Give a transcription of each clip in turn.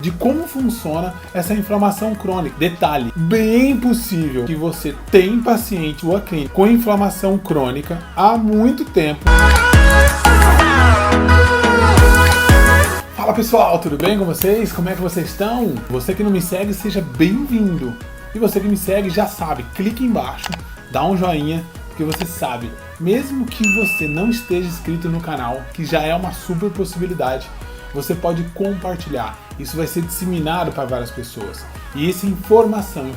de como funciona essa inflamação crônica. Detalhe, bem possível que você tem paciente ou clínica com inflamação crônica há muito tempo. Fala pessoal, tudo bem com vocês? Como é que vocês estão? Você que não me segue, seja bem-vindo. E você que me segue já sabe, clique embaixo, dá um joinha, porque você sabe, mesmo que você não esteja inscrito no canal, que já é uma super possibilidade, você pode compartilhar. Isso vai ser disseminado para várias pessoas. E essa informação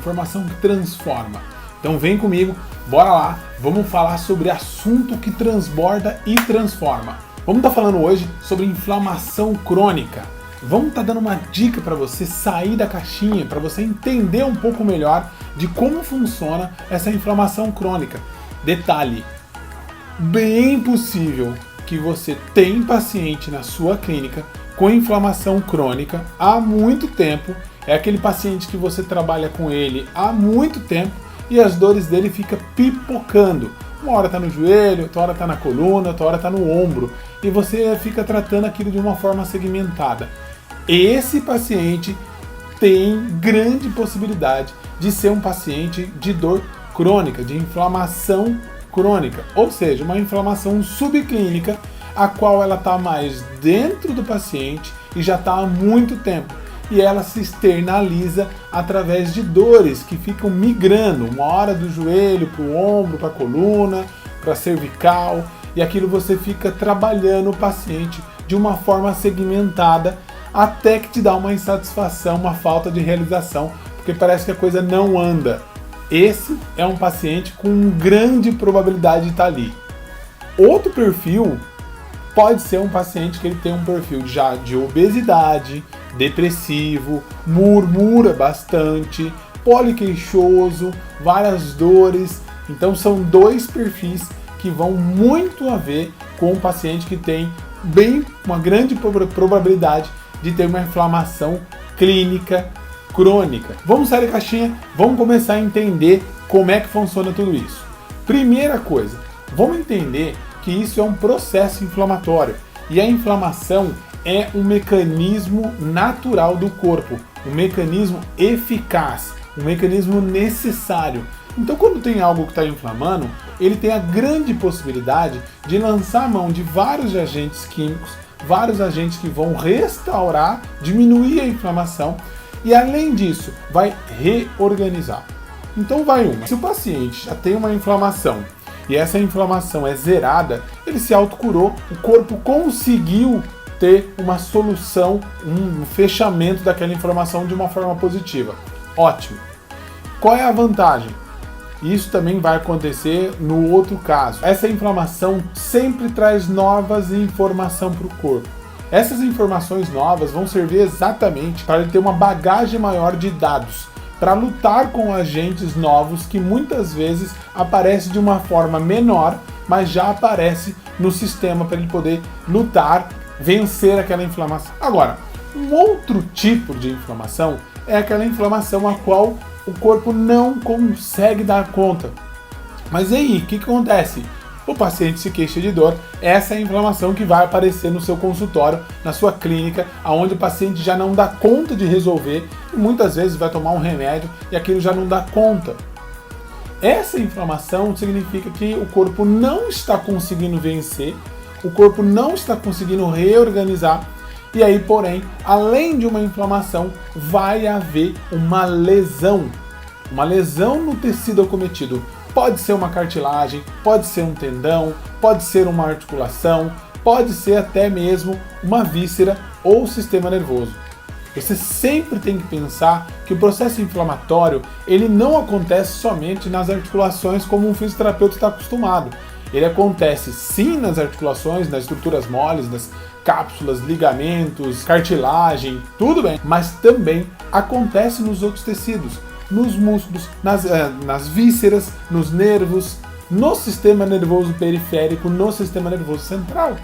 que transforma. Então vem comigo, bora lá, vamos falar sobre assunto que transborda e transforma. Vamos estar falando hoje sobre inflamação crônica. Vamos estar dando uma dica para você sair da caixinha, para você entender um pouco melhor de como funciona essa inflamação crônica. Detalhe, bem possível que você tem paciente na sua clínica com inflamação crônica há muito tempo. É aquele paciente que você trabalha com ele há muito tempo e as dores dele ficam pipocando. Uma hora está no joelho, outra hora está na coluna, outra hora está no ombro. E você fica tratando aquilo de uma forma segmentada. Esse paciente tem grande possibilidade de ser um paciente de dor crônica, de inflamação crônica. Ou seja, uma inflamação subclínica, a qual ela está mais dentro do paciente e já está há muito tempo. E ela se externaliza através de dores que ficam migrando, uma hora do joelho para o ombro, para a coluna, para a cervical, e aquilo você fica trabalhando o paciente de uma forma segmentada até que te dá uma insatisfação, uma falta de realização, porque parece que a coisa não anda. Esse é um paciente com grande probabilidade de estar ali. Outro perfil pode ser um paciente que ele tem um perfil já de obesidade, depressivo, murmura bastante, poliqueixoso, várias dores. Então são dois perfis que vão muito a ver com um paciente que tem uma grande probabilidade de ter uma inflamação clínica crônica. Vamos sair da caixinha, vamos começar a entender como é que funciona tudo isso. Primeira coisa, vamos entender que isso é um processo inflamatório e a inflamação é um mecanismo natural do corpo, um mecanismo eficaz, um mecanismo necessário. Então, quando tem algo que está inflamando, ele tem a grande possibilidade de lançar a mão de vários agentes químicos, vários agentes que vão restaurar, diminuir a inflamação e, além disso, vai reorganizar. Então, se o paciente já tem uma inflamação e essa inflamação é zerada, ele se autocurou, o corpo conseguiu ter uma solução, um fechamento daquela inflamação de uma forma positiva. Ótimo! Qual é a vantagem? Isso também vai acontecer no outro caso. Essa inflamação sempre traz novas informações para o corpo. Essas informações novas vão servir exatamente para ele ter uma bagagem maior de dados, para lutar com agentes novos que muitas vezes aparecem de uma forma menor, mas já aparece no sistema para ele poder lutar, vencer aquela inflamação. Agora, um outro tipo de inflamação é aquela inflamação a qual o corpo não consegue dar conta. Mas e aí, o que acontece? O paciente se queixa de dor, essa é a inflamação que vai aparecer no seu consultório, na sua clínica, onde o paciente já não dá conta de resolver e muitas vezes vai tomar um remédio e aquilo já não dá conta. Essa inflamação significa que o corpo não está conseguindo vencer, o corpo não está conseguindo reorganizar e aí, porém, além de uma inflamação, vai haver uma lesão no tecido acometido. Pode ser uma cartilagem, pode ser um tendão, pode ser uma articulação, pode ser até mesmo uma víscera ou sistema nervoso. Você sempre tem que pensar que o processo inflamatório ele não acontece somente nas articulações como um fisioterapeuta está acostumado. Ele acontece sim nas articulações, nas estruturas moles, nas cápsulas, ligamentos, cartilagem, tudo bem, mas também acontece nos outros tecidos, nos músculos, nas vísceras, nos nervos, no sistema nervoso periférico, no sistema nervoso central.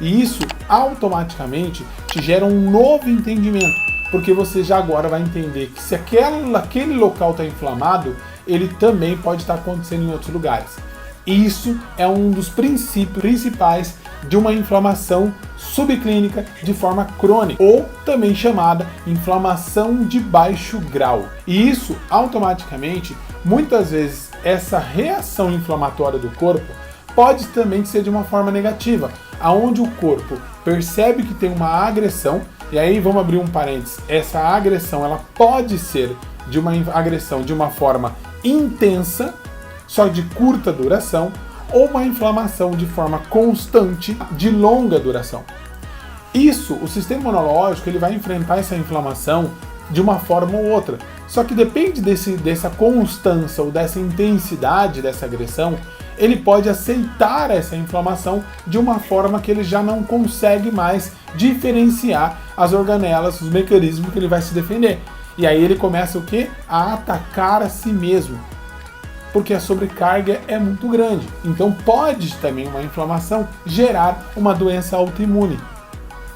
E isso automaticamente te gera um novo entendimento, porque você já agora vai entender que se aquele local está inflamado, ele também pode estar acontecendo em outros lugares. Isso é um dos princípios principais de uma inflamação subclínica de forma crônica, ou também chamada inflamação de baixo grau. E isso automaticamente, muitas vezes, essa reação inflamatória do corpo pode também ser de uma forma negativa, aonde o corpo percebe que tem uma agressão, e aí vamos abrir um parênteses, essa agressão ela pode ser de uma agressão de uma forma intensa, só de curta duração, ou uma inflamação de forma constante, de longa duração. Isso, o sistema imunológico ele vai enfrentar essa inflamação de uma forma ou outra. Só que depende dessa constância ou dessa intensidade dessa agressão, ele pode aceitar essa inflamação de uma forma que ele já não consegue mais diferenciar as organelas, os mecanismos que ele vai se defender. E aí ele começa o quê? A atacar a si mesmo, porque a sobrecarga é muito grande. Então pode também uma inflamação gerar uma doença autoimune.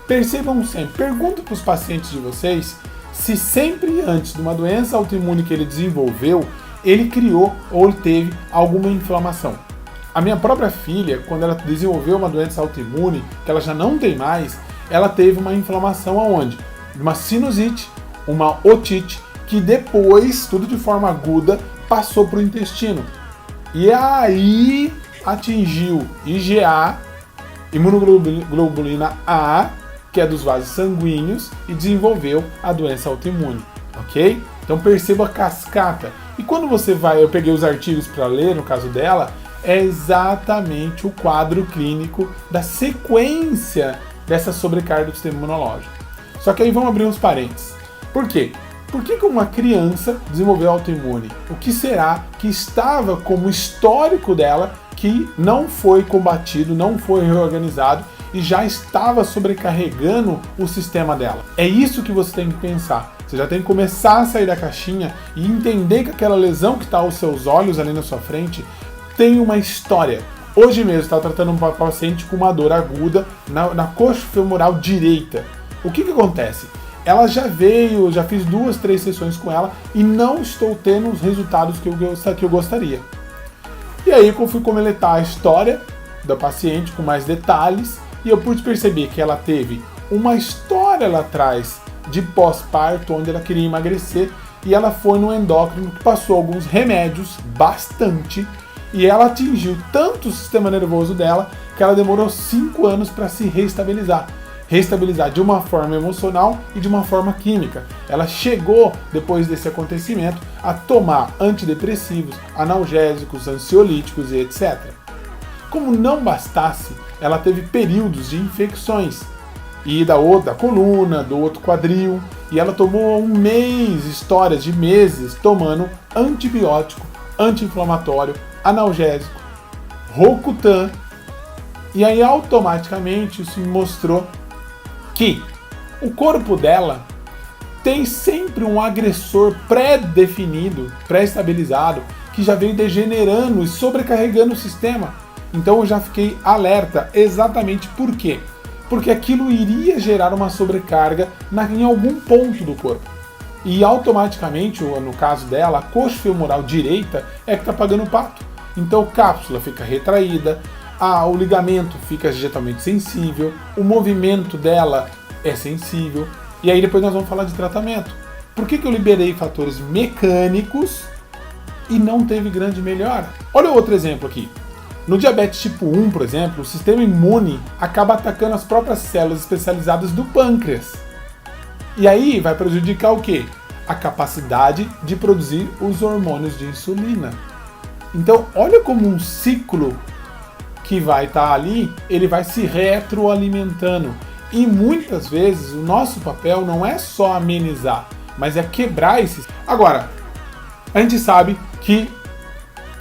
Percebam sempre, pergunto para os pacientes de vocês se sempre antes de uma doença autoimune que ele desenvolveu, ele criou ou ele teve alguma inflamação. A minha própria filha, quando ela desenvolveu uma doença autoimune, que ela já não tem mais, ela teve uma inflamação aonde? Uma sinusite, uma otite, que depois, tudo de forma aguda, passou para o intestino. E aí atingiu IgA, imunoglobulina A, que é dos vasos sanguíneos, e desenvolveu a doença autoimune, ok? Então perceba a cascata. E quando você vai, eu peguei os artigos para ler, no caso dela, é exatamente o quadro clínico da sequência dessa sobrecarga do sistema imunológico. Só que aí vamos abrir uns parênteses. Por quê? Por que uma criança desenvolveu autoimune? O que será que estava como histórico dela que não foi combatido, não foi reorganizado e já estava sobrecarregando o sistema dela? É isso que você tem que pensar. Você já tem que começar a sair da caixinha e entender que aquela lesão que está aos seus olhos ali na sua frente tem uma história. Hoje mesmo estava tratando um paciente com uma dor aguda na coxa femoral direita. O que acontece? Ela já veio, já fiz 2, 3 sessões com ela e não estou tendo os resultados que eu gostaria. E aí eu fui coletar a história da paciente com mais detalhes e eu pude perceber que ela teve uma história lá atrás de pós-parto, onde ela queria emagrecer, e ela foi no endócrino que passou alguns remédios, bastante, e ela atingiu tanto o sistema nervoso dela que ela demorou 5 anos para se reestabilizar de uma forma emocional e de uma forma química. Ela chegou, depois desse acontecimento, a tomar antidepressivos, analgésicos, ansiolíticos e etc. Como não bastasse, ela teve períodos de infecções, e da coluna, do outro quadril, e ela tomou um mês, histórias de meses, tomando antibiótico, anti-inflamatório, analgésico, Rocutan, e aí automaticamente isso me mostrou que o corpo dela tem sempre um agressor pré-definido, pré-estabilizado, que já veio degenerando e sobrecarregando o sistema. Então eu já fiquei alerta exatamente por quê? Porque aquilo iria gerar uma sobrecarga em algum ponto do corpo. E automaticamente, no caso dela, a coxa femoral direita é que está pagando o pato. Então a cápsula fica retraída, o ligamento fica digitalmente sensível, o movimento dela é sensível, e aí depois nós vamos falar de tratamento. Por que eu liberei fatores mecânicos e não teve grande melhora? Olha outro exemplo aqui. No diabetes tipo 1, por exemplo, o sistema imune acaba atacando as próprias células especializadas do pâncreas. E aí vai prejudicar o quê? A capacidade de produzir os hormônios de insulina. Então, olha como um ciclo que vai estar ali, ele vai se retroalimentando. E muitas vezes o nosso papel não é só amenizar, mas é quebrar esses. Agora, a gente sabe que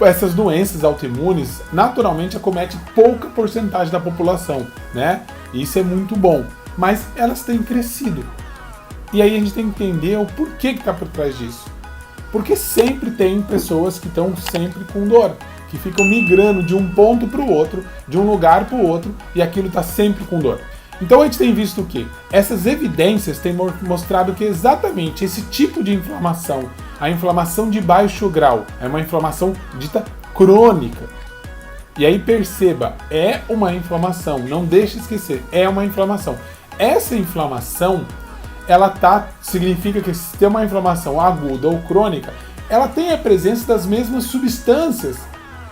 essas doenças autoimunes naturalmente acometem pouca porcentagem da população, né? Isso é muito bom, mas elas têm crescido. E aí a gente tem que entender o porquê que está por trás disso. Porque sempre tem pessoas que estão sempre com dor, que ficam migrando de um ponto para o outro, de um lugar para o outro, e aquilo está sempre com dor. Então a gente tem visto o quê? Essas evidências têm mostrado que exatamente esse tipo de inflamação, a inflamação de baixo grau, é uma inflamação dita crônica, E aí perceba, é uma inflamação, não deixe de esquecer, é uma inflamação. Essa inflamação, significa que se tem uma inflamação aguda ou crônica, ela tem a presença das mesmas substâncias,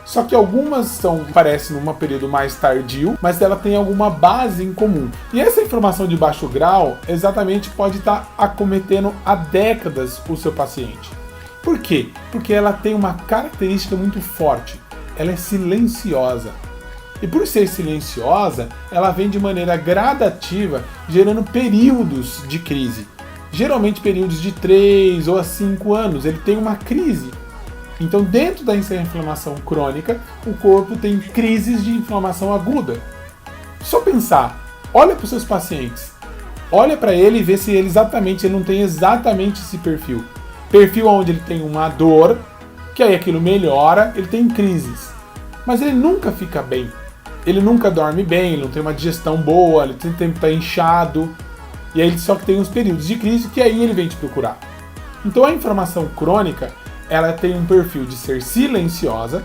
só que algumas aparecem num período mais tardio, mas ela tem alguma base em comum. E essa inflamação de baixo grau, exatamente pode estar acometendo há décadas o seu paciente. Por quê? Porque ela tem uma característica muito forte. Ela é silenciosa. E por ser silenciosa, ela vem de maneira gradativa, gerando períodos de crise. Geralmente períodos de 3 ou 5 anos, ele tem uma crise. Então, dentro da inflamação crônica, o corpo tem crises de inflamação aguda. Só pensar, olha para os seus pacientes. Olha para ele e vê se ele não tem exatamente esse perfil. Perfil onde ele tem uma dor, que aí aquilo melhora, ele tem crises. Mas ele nunca fica bem. Ele nunca dorme bem, ele não tem uma digestão boa, ele tem tempo estar inchado. E aí ele só que tem uns períodos de crise que aí ele vem te procurar. Então a inflamação crônica, ela tem um perfil de ser silenciosa,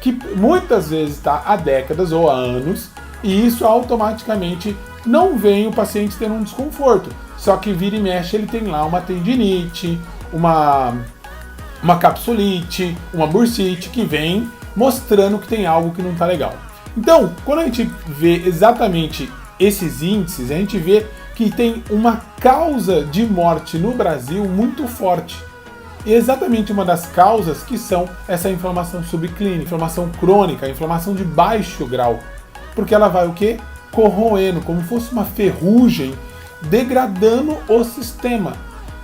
que muitas vezes está há décadas ou há anos, e isso automaticamente não vem o paciente tendo um desconforto. Só que vira e mexe ele tem lá uma tendinite, uma capsulite, uma bursite que vem mostrando que tem algo que não está legal. Então, quando a gente vê exatamente esses índices, a gente vê que tem uma causa de morte no Brasil muito forte. E exatamente uma das causas que são essa inflamação subclínica, inflamação crônica, inflamação de baixo grau. Porque ela vai o quê? Corroendo, como se fosse uma ferrugem, degradando o sistema.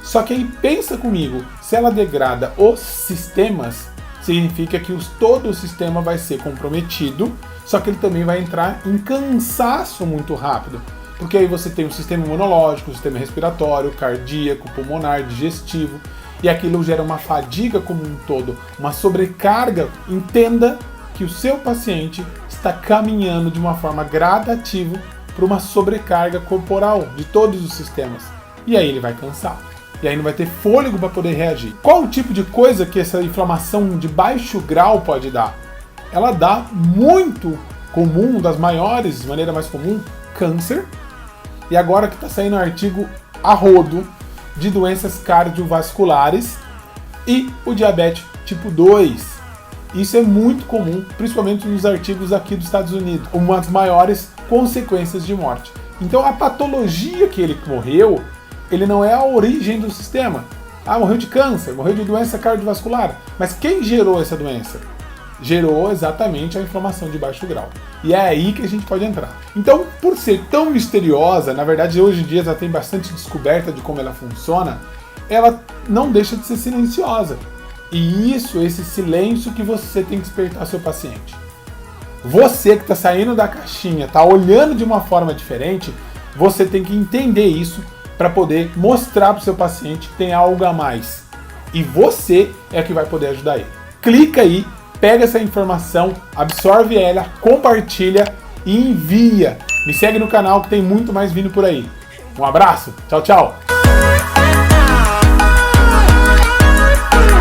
Só que aí pensa comigo, se ela degrada os sistemas, significa que todo o sistema vai ser comprometido, só que ele também vai entrar em cansaço muito rápido. Porque aí você tem o sistema imunológico, o sistema respiratório, cardíaco, pulmonar, digestivo, e aquilo gera uma fadiga como um todo, uma sobrecarga. Entenda que o seu paciente está caminhando de uma forma gradativa para uma sobrecarga corporal de todos os sistemas. E aí ele vai cansar. E aí não vai ter fôlego para poder reagir. Qual o tipo de coisa que essa inflamação de baixo grau pode dar? Ela dá muito comum, das maiores, de maneira mais comum, câncer. E agora que está saindo um artigo a rodo de doenças cardiovasculares e o diabetes tipo 2. Isso é muito comum, principalmente nos artigos aqui dos Estados Unidos, uma das maiores consequências de morte. Então a patologia que ele morreu, ele não é a origem do sistema. Ah, morreu de câncer, morreu de doença cardiovascular. Mas quem gerou essa doença? Gerou exatamente a inflamação de baixo grau. E é aí que a gente pode entrar. Então, por ser tão misteriosa, na verdade hoje em dia já tem bastante descoberta de como ela funciona, ela não deixa de ser silenciosa. E esse silêncio que você tem que despertar seu paciente. Você que está saindo da caixinha, está olhando de uma forma diferente, você tem que entender isso para poder mostrar para o seu paciente que tem algo a mais. E você é que vai poder ajudar ele. Clica aí, pega essa informação, absorve ela, compartilha e envia. Me segue no canal que tem muito mais vindo por aí. Um abraço, tchau, tchau!